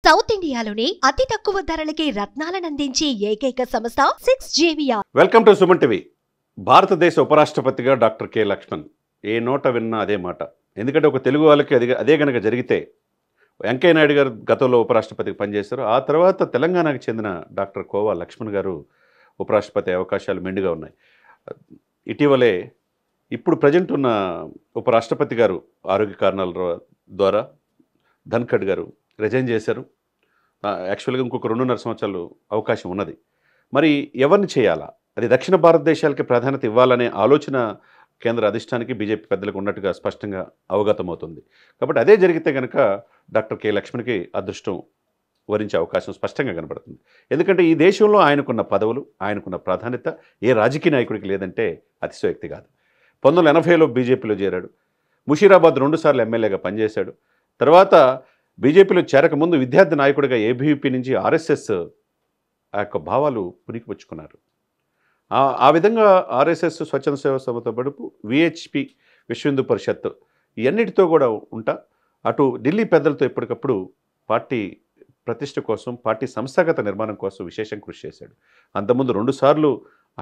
South ఇండియాలోనే అతి తక్కువ ధరలకి రత్నాలనందించే ఏకైక సంస్థ 6JVR. Welcome to Suman TV. భారతదేశ ఉపరాష్ట్రపతిగా డాక్టర్ కె లక్ష్మణ్. ఏ నోట విన్నా అదే మాట. ఎందుకంటే ఒక తెలుగు వాళ్ళకి అదే గనక జరిగితే వెంకయ్య నాయుడు గారు గతంలో ఉపరాష్ట్రపతికి పనిచేశారు. ఆ తర్వాత తెలంగాణకు చెందిన డాక్టర్ కోవా లక్ష్మణ్ గారు ఉపరాష్ట్రపతి అవకాశాలు మెండుగా ఉన్నాయి. ఇటీవలే ఇప్పుడు ప్రజెంట్ ఉన్న ఉపరాష్ట్రపతి గారు ఆరోగ్య కారణాల ద్వారా ధన్ఖడ్ గారు రిజైన్ చేశారు. యాక్చువల్గా ఇంకొక 2.5 సంవత్సరాలు అవకాశం ఉన్నది. మరి ఎవరిని చేయాలా? అది దక్షిణ భారతదేశాలకి ప్రాధాన్యత ఇవ్వాలనే ఆలోచన కేంద్ర అధిష్టానికి బీజేపీ పెద్దలకు ఉన్నట్టుగా స్పష్టంగా అవగతమవుతుంది. కాబట్టి అదే జరిగితే కనుక డాక్టర్ కె లక్ష్మణ్కి అదృష్టం వరించే అవకాశం స్పష్టంగా కనబడుతుంది. ఎందుకంటే ఈ దేశంలో ఆయనకున్న పదవులు, ఆయనకున్న ప్రాధాన్యత ఏ రాజకీయ నాయకుడికి లేదంటే అతిశయోక్తి కాదు. 1980లో బీజేపీలో చేరాడు. ముషీరాబాద్ 2 సార్లు ఎమ్మెల్యేగా పనిచేశాడు. తర్వాత బీజేపీలో చేరకముందు విద్యార్థి నాయకుడిగా ఏబీవీపీ నుంచి ఆర్ఎస్ఎస్ ఆ యొక్క భావాలు పుణికిపుచ్చుకున్నారు. ఆ విధంగా ఆర్ఎస్ఎస్ స్వచ్ఛంద సేవా సంస్థతో పాటు విహెచ్పి విశ్వ హిందూ పరిషత్ ఇవన్నిటితో కూడా ఉంటా అటు ఢిల్లీ పెద్దలతో ఎప్పటికప్పుడు పార్టీ ప్రతిష్ట కోసం, పార్టీ సంస్థాగత నిర్మాణం కోసం విశేషం కృషి చేశాడు. అంతకుముందు 2 సార్లు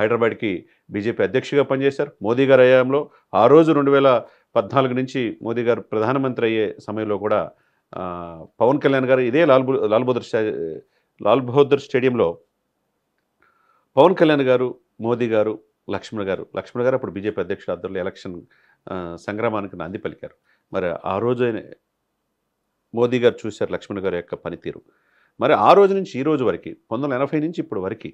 హైదరాబాద్కి బీజేపీ అధ్యక్షుడిగా పనిచేశారు. మోదీ గారి హయాంలో ఆ రోజు 2014 నుంచి మోదీ గారు ప్రధానమంత్రి అయ్యే సమయంలో కూడా పవన్ కళ్యాణ్ గారు ఇదే లాల్ బహదూర్ స్టేడియంలో పవన్ కళ్యాణ్ గారు, మోదీ గారు, లక్ష్మణ్ గారు అప్పుడు బీజేపీ అధ్యక్షుడు ఆధ్వర్యంలో ఎలక్షన్ సంగ్రామానికి నాంది పలికారు. మరి ఆ రోజు మోదీ గారు చూశారు లక్ష్మణ్ గారి యొక్క పనితీరు. మరి ఆ రోజు నుంచి ఈ రోజు వరకు 1980 నుంచి ఇప్పుడు వరకు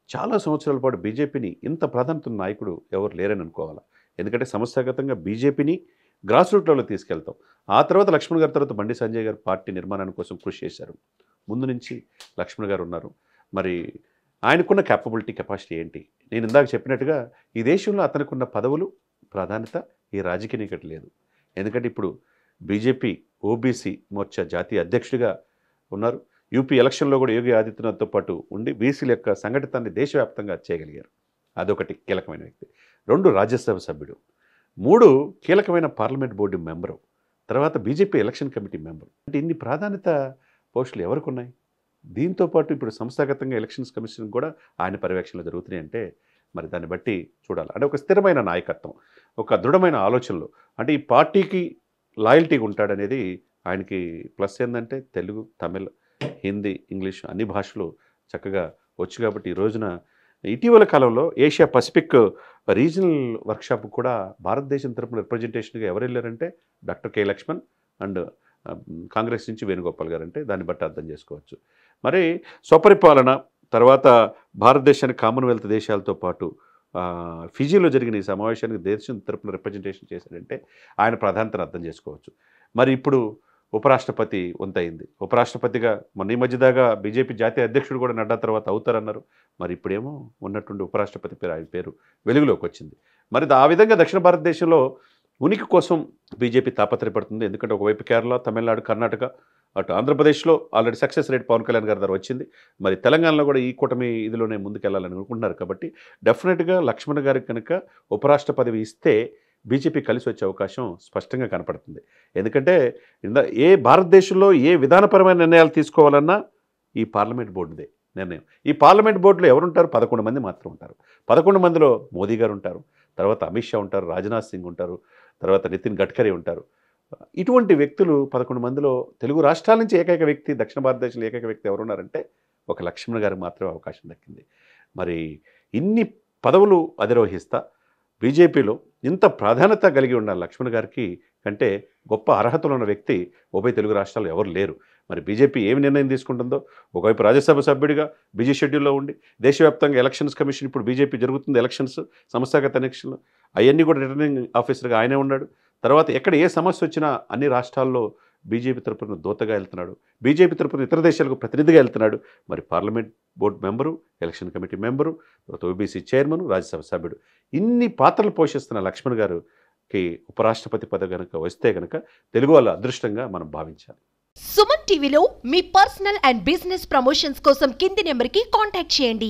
చాలా సంవత్సరాల పాటు బీజేపీని ఇంత ప్రాధాన్యత ఉన్న నాయకుడు ఎవరు లేరని అనుకోవాలి. ఎందుకంటే సంస్థాగతంగా బీజేపీని గ్రాస్ రూట్ లెవెల్లో తీసుకెళ్తాం. ఆ తర్వాత లక్ష్మణ్ గారి తర్వాత బండి సంజయ్ గారు పార్టీ నిర్మాణాని కోసం కృషి చేశారు. ముందు నుంచి లక్ష్మణ్ గారు ఉన్నారు. మరి ఆయనకున్న కెపాసిటీ ఏంటి? నేను ఇందాక చెప్పినట్టుగా ఈ దేశంలో అతనికున్న పదవులు, ప్రాధాన్యత ఈ రాజకీయ నాయకుడికి లేదు. ఎందుకంటే ఇప్పుడు బీజేపీ ఓబీసీ మోర్చా జాతీయ అధ్యక్షుడిగా ఉన్నారు. యూపీ ఎలక్షన్లో కూడా యోగి ఆదిత్యనాథ్తో పాటు ఉండి బీసీల యొక్క సంఘటితాన్ని దేశవ్యాప్తంగా చేయగలిగారు. అదొకటి కీలకమైన వ్యక్తి. 2 రాజ్యసభ సభ్యుడు, 3 కీలకమైన పార్లమెంట్ బోర్డు మెంబరు, తర్వాత బీజేపీ ఎలక్షన్ కమిటీ మెంబరు. అంటే ఇన్ని ప్రాధాన్యత పోస్టులు ఎవరికి ఉన్నాయి? దీంతోపాటు ఇప్పుడు సంస్థాగతంగా ఎలక్షన్స్ కమిషన్ కూడా ఆయన పర్యవేక్షణలో జరుగుతున్నాయి. అంటే మరి దాన్ని బట్టి చూడాలి. అంటే ఒక స్థిరమైన నాయకత్వం, ఒక దృఢమైన ఆలోచనలు, అంటే ఈ పార్టీకి లాయల్టీగా ఉంటాడనేది ఆయనకి ప్లస్. ఏంటంటే తెలుగు, తమిళ్, హిందీ, ఇంగ్లీష్ అన్ని భాషలు చక్కగా వచ్చు. కాబట్టి ఈ రోజున ఇటీవల కాలంలో ఏషియా పసిఫిక్ రీజనల్ వర్క్షాప్ కూడా భారతదేశం తరపున రిప్రజెంటేషన్గా ఎవరు వెళ్ళారంటే doctor K Laxman and Congress నుంచి వేణుగోపాల్ గారు. అంటే దాన్ని బట్టి అర్థం చేసుకోవచ్చు. మరి స్వపరిపాలన తర్వాత భారతదేశానికి కామన్వెల్త్ దేశాలతో పాటు ఫిజీలో జరిగిన ఈ సమావేశానికి దేశం తరపున రిప్రజెంటేషన్ చేశారంటే ఆయన ప్రాధాన్యతను అర్థం చేసుకోవచ్చు. మరి ఇప్పుడు ఉపరాష్ట్రపతి వంతయింది. ఉపరాష్ట్రపతిగా మొన్న ఈ మధ్యదాకా బీజేపీ జాతీయ అధ్యక్షుడు కూడా నడ్డా తర్వాత అవుతారన్నారు. మరి ఇప్పుడేమో ఉన్నట్టుండి ఉపరాష్ట్రపతి ఆయన పేరు వెలుగులోకి వచ్చింది. మరి ఆ విధంగా దక్షిణ భారతదేశంలో ఉనికి కోసం బీజేపీ తాపత్రయపడుతుంది. ఎందుకంటే ఒకవైపు కేరళ, తమిళనాడు, కర్ణాటక, అటు ఆంధ్రప్రదేశ్లో already success rate Pawan Kalyan గారి ద్వారా వచ్చింది. మరి తెలంగాణలో కూడా ఈ కూటమి ఇదిలోనే ముందుకెళ్లాలని అనుకుంటున్నారు. కాబట్టి డెఫినెట్గా లక్ష్మణ్ గారికి కనుక ఉపరాష్ట్ర పదవి ఇస్తే బీజేపీ కలిసి వచ్చే అవకాశం స్పష్టంగా కనపడుతుంది. ఎందుకంటే ఏ భారతదేశంలో ఏ విధానపరమైన నిర్ణయాలు తీసుకోవాలన్నా ఈ పార్లమెంట్ బోర్డుదే నిర్ణయం. ఈ పార్లమెంట్ బోర్డులో ఎవరుంటారు? 11 మంది మాత్రం ఉంటారు. 11 మందిలో మోదీ గారు ఉంటారు, తర్వాత అమిత్ షా ఉంటారు, రాజ్నాథ్ సింగ్ ఉంటారు, తర్వాత నితిన్ గడ్కరీ ఉంటారు. ఇటువంటి వ్యక్తులు 11 మందిలో తెలుగు రాష్ట్రాల నుంచి ఏకైక వ్యక్తి, దక్షిణ భారతదేశంలో ఏకైక వ్యక్తి ఎవరున్నారంటే ఒక లక్ష్మణ్ గారికి మాత్రమే అవకాశం దక్కింది. మరి ఇన్ని పదవులు అధిరోహిస్తా బీజేపీలో ఇంత ప్రాధాన్యత కలిగి ఉన్న లక్ష్మణ్ గారికి కంటే గొప్ప అర్హతలు ఉన్న వ్యక్తి ఉభయ తెలుగు రాష్ట్రాల్లో ఎవరు లేరు. మరి బీజేపీ ఏమి నిర్ణయం తీసుకుంటుందో, ఒకవైపు రాజ్యసభ సభ్యుడిగా బిజీ షెడ్యూల్లో ఉండి దేశవ్యాప్తంగా ఎలక్షన్స్ కమిషన్ ఇప్పుడు బీజేపీ జరుగుతుంది, ఎలక్షన్స్ సంస్థాగత ఎలక్షన్లు అవన్నీ కూడా రిటర్నింగ్ ఆఫీసర్గా ఆయనే ఉన్నాడు. తర్వాత ఎక్కడ ఏ సమస్య వచ్చినా అన్ని రాష్ట్రాల్లో బీజేపీ తరపున దూతగా వెళ్తున్నాడు, బీజేపీ తరపున ఇతర దేశాలకు ప్రతినిధిగా వెళ్తున్నాడు. మరి parliament board member, election committee member, తర్వాత ఓబీసీ చైర్మన్, రాజ్యసభ సభ్యుడు, ఇన్ని పాత్రలు పోషిస్తున్న లక్ష్మణ్ గారికి ఉపరాష్ట్రపతి పదవి కనుక వస్తే కనుక తెలుగు వాళ్ళ అదృష్టంగా మనం భావించాలి. సుమన్ టీవీలో మీ పర్సనల్ అండ్ బిజినెస్ ప్రమోషన్స్ కోసం కింది నెంబర్కి కాంటాక్ట్ చేయండి.